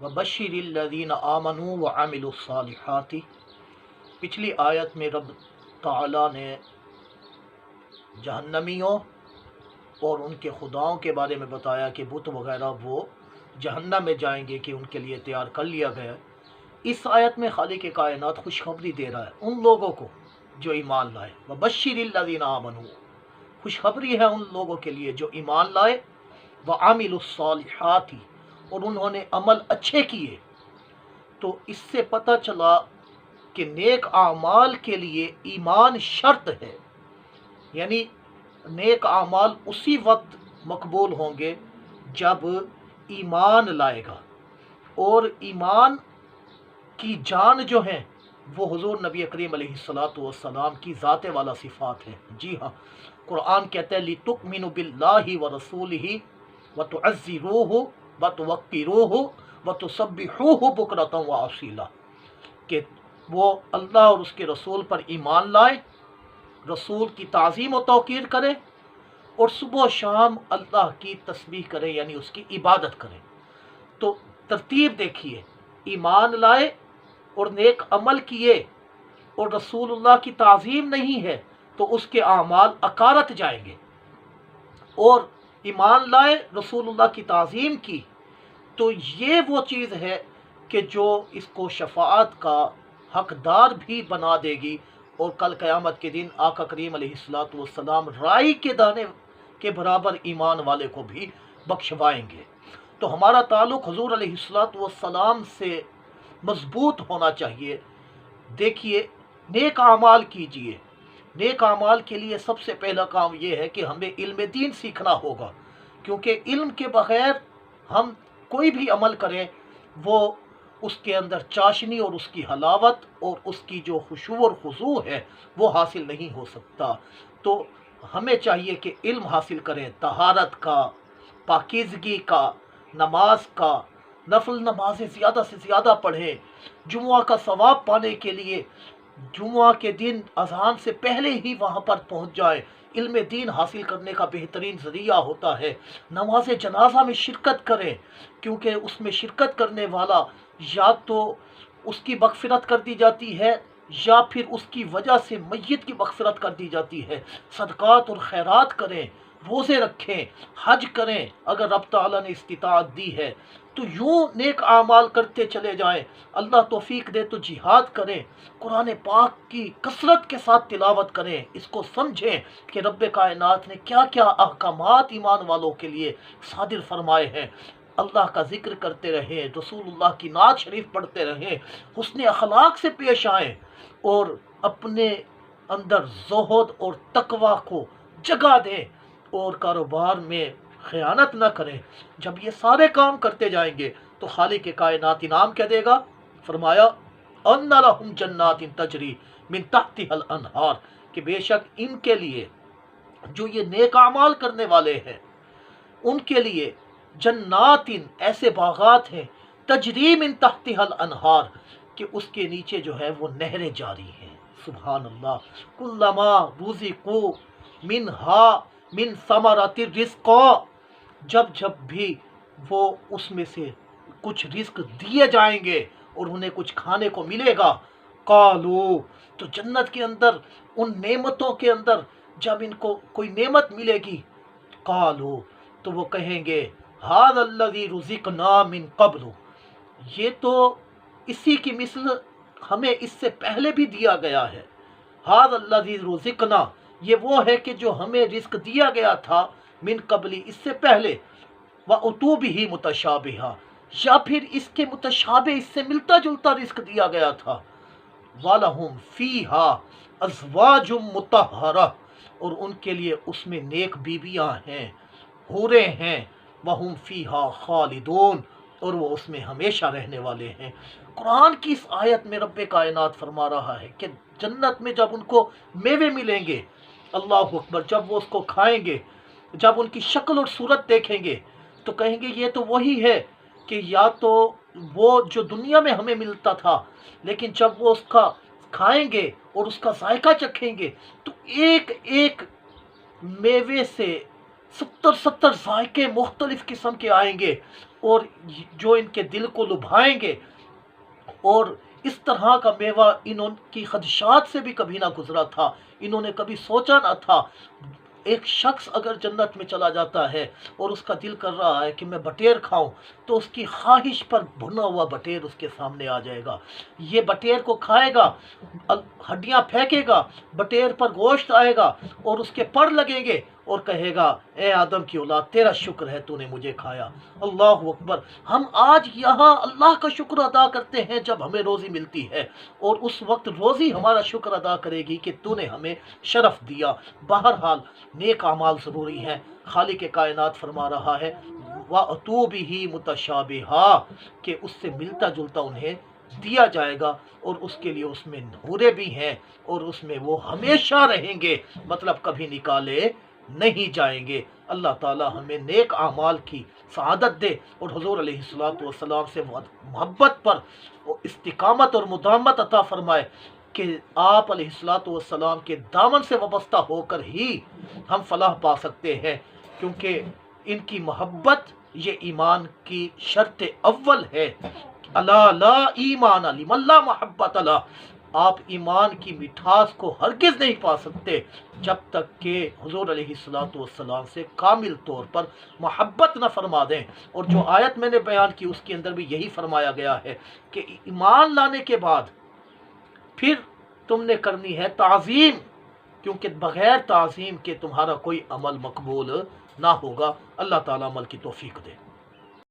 وبشرالذین آمنوا وعملوا الصالحات۔ پچھلی آیت میں رب تعالیٰ نے جہنمیوں اور ان کے خداؤں کے بارے میں بتایا کہ بت وغیرہ وہ جہنم میں جائیں گے، کہ ان کے لیے تیار کر لیا گیا۔ اس آیت میں خالق کائنات خوشخبری دے رہا ہے ان لوگوں کو جو ایمان لائے۔ وبشرالذین آمنوا، خوشخبری ہے ان لوگوں کے لیے جو ایمان لائے، وعملوا الصالحات، اور انہوں نے عمل اچھے کیے۔ تو اس سے پتہ چلا کہ نیک اعمال کے لیے ایمان شرط ہے، یعنی نیک اعمال اسی وقت مقبول ہوں گے جب ایمان لائے گا، اور ایمان کی جان جو ہیں وہ حضور نبی کریم علیہ السلام کی ذات والا صفات ہیں۔ جی ہاں، قرآن کہتا ہے لِتُؤْمِنُوا بِاللَّهِ وَرَسُولِهِ وَتُعَزِّرُوهُ وَتُوَقِّرُوهُ وَتُسَبِّحُوهُ بُكْرَةً وَأَصِيلًا، کہ وہ اللہ اور اس کے رسول پر ایمان لائے، رسول کی تعظیم و توقیر کرے، اور صبح و شام اللہ کی تسبیح کرے، یعنی اس کی عبادت کرے۔ تو ترتیب دیکھیے، ایمان لائے اور نیک عمل کیے اور رسول اللہ کی تعظیم نہیں ہے تو اس کے اعمال اکارت جائیں گے، اور ایمان لائے رسول اللہ کی تعظیم کی تو یہ وہ چیز ہے کہ جو اس کو شفاعت کا حقدار بھی بنا دے گی، اور کل قیامت کے دن آقا کریم علیہ السلام رائی کے دانے کے برابر ایمان والے کو بھی بخشوائیں گے۔ تو ہمارا تعلق حضور علیہ السلام سے مضبوط ہونا چاہیے۔ دیکھیے، نیک اعمال کیجئے۔ نیک اعمال کے لیے سب سے پہلا کام یہ ہے کہ ہمیں علم دین سیکھنا ہوگا، کیونکہ علم کے بغیر ہم کوئی بھی عمل کریں وہ اس کے اندر چاشنی اور اس کی حلاوت اور اس کی جو خشوع اور خضوع ہے وہ حاصل نہیں ہو سکتا۔ تو ہمیں چاہیے کہ علم حاصل کریں، طہارت کا، پاکیزگی کا، نماز کا، نفل نمازیں زیادہ سے زیادہ پڑھیں، جمعہ کا ثواب پانے کے لیے جمعہ کے دن اذان سے پہلے ہی وہاں پر پہنچ جائیں۔ علم دین حاصل کرنے کا بہترین ذریعہ ہوتا ہے نماز جنازہ میں شرکت کریں، کیونکہ اس میں شرکت کرنے والا یا تو اس کی مغفرت کر دی جاتی ہے یا پھر اس کی وجہ سے میت کی مغفرت کر دی جاتی ہے۔ صدقات اور خیرات کریں، روزے رکھیں، حج کریں اگر رب تعالیٰ نے استطاعت دی ہے، تو یوں نیک اعمال کرتے چلے جائیں۔ اللہ توفیق دے تو جہاد کریں، قرآن پاک کی کثرت کے ساتھ تلاوت کریں، اس کو سمجھیں کہ رب کائنات نے کیا کیا احکامات ایمان والوں کے لیے صادر فرمائے ہیں۔ اللہ کا ذکر کرتے رہیں، رسول اللہ کی نعت شریف پڑھتے رہیں، حسن اخلاق سے پیش آئیں، اور اپنے اندر زہد اور تقوی کو جگہ دیں، اور کاروبار میں خیانت نہ کریں۔ جب یہ سارے کام کرتے جائیں گے تو خالق کائنات انعام کیا دے گا؟ فرمایا ان لہم جنات تجری من تحتها الانہار، کہ بے شک ان کے لیے جو یہ نیک اعمال کرنے والے ہیں ان کے لیے جنات، ایسے باغات ہیں، تجری من تحتها الانہار، کہ اس کے نیچے جو ہے وہ نہریں جاری ہیں۔ سبحان اللہ۔ کلما رزقوا منها من ثمرات الرزق، جب جب بھی وہ اس میں سے کچھ رزق دیے جائیں گے اور انہیں کچھ کھانے کو ملے گا، قالو، تو جنت کے اندر ان نعمتوں کے اندر جب ان کو کوئی نعمت ملے گی، قالو، تو وہ کہیں گے ھذا الذی رزقنا من قبل، یہ تو اسی کی مثل ہمیں اس سے پہلے بھی دیا گیا ہے۔ ھذا الذی رزقنا، یہ وہ ہے کہ جو ہمیں رزق دیا گیا تھا من قبلی، اس سے پہلے، وَأُتُوا بِهِ مُتَشَابِهًا، یا پھر اس کے متشابہ، اس سے ملتا جلتا رزق دیا گیا تھا۔ وَلَهُمْ فِيهَا أَزْوَاجٌ مُطَهَّرَةٌ، اور ان کے لیے اس میں نیک بیویاں ہیں، حوریں ہیں، وَهُمْ فِيهَا خَالِدُونَ، اور وہ اس میں ہمیشہ رہنے والے ہیں۔ قرآن کی اس آیت میں رب کائنات فرما رہا ہے کہ جنت میں جب ان کو میوے ملیں گے، اللہ اکبر، جب وہ اس کو کھائیں گے، جب ان کی شکل اور صورت دیکھیں گے تو کہیں گے یہ تو وہی ہے کہ یا تو وہ جو دنیا میں ہمیں ملتا تھا، لیکن جب وہ اس کا کھائیں گے اور اس کا ذائقہ چکھیں گے تو ایک ایک میوے سے ستر ذائقے مختلف قسم کے آئیں گے اور جو ان کے دل کو لبھائیں گے، اور اس طرح کا میوہ انہوں کی خدشات سے بھی کبھی نہ گزرا تھا، انہوں نے کبھی سوچا نہ تھا۔ ایک شخص اگر جنت میں چلا جاتا ہے اور اس کا دل کر رہا ہے کہ میں بٹیر کھاؤں، تو اس کی خواہش پر بھنا ہوا بٹیر اس کے سامنے آ جائے گا، یہ بٹیر کو کھائے گا، ہڈیاں پھینکے گا، بٹیر پر گوشت آئے گا اور اس کے پر لگیں گے اور کہے گا اے آدم کی اولاد، تیرا شکر ہے تو نے مجھے کھایا۔ اللہ اکبر! ہم آج یہاں اللہ کا شکر ادا کرتے ہیں جب ہمیں روزی ملتی ہے، اور اس وقت روزی ہمارا شکر ادا کرے گی کہ تو نے ہمیں شرف دیا۔ بہرحال نیک اعمال ضروری ہیں۔ خالق کائنات فرما رہا ہے وَأْتُوا بِهِ مُتَشَابِهًا، کہ اس سے ملتا جلتا انہیں دیا جائے گا، اور اس کے لیے اس میں نورے بھی ہیں اور اس میں وہ ہمیشہ رہیں گے، مطلب کبھی نکالے نہیں جائیں گے۔ اللہ تعالی ہمیں نیک اعمال کی سعادت دے اور حضور علیہ الصلوۃ والسلام سے محبت پر استقامت اور مدامت عطا فرمائے، کہ آپ علیہ الصلوۃ والسلام کے دامن سے وابستہ ہو کر ہی ہم فلاح پا سکتے ہیں، کیونکہ ان کی محبت یہ ایمان کی شرط اول ہے۔ اللہ لا ایمان لمن لا محبت اللہ، آپ ایمان کی مٹھاس کو ہرگز نہیں پا سکتے جب تک کہ حضور علیہ الصلوۃ والسلام سے کامل طور پر محبت نہ فرما دیں۔ اور جو آیت میں نے بیان کی اس کے اندر بھی یہی فرمایا گیا ہے کہ ایمان لانے کے بعد پھر تم نے کرنی ہے تعظیم، کیونکہ بغیر تعظیم کے تمہارا کوئی عمل مقبول نہ ہوگا۔ اللہ تعالیٰ عمل کی توفیق دے۔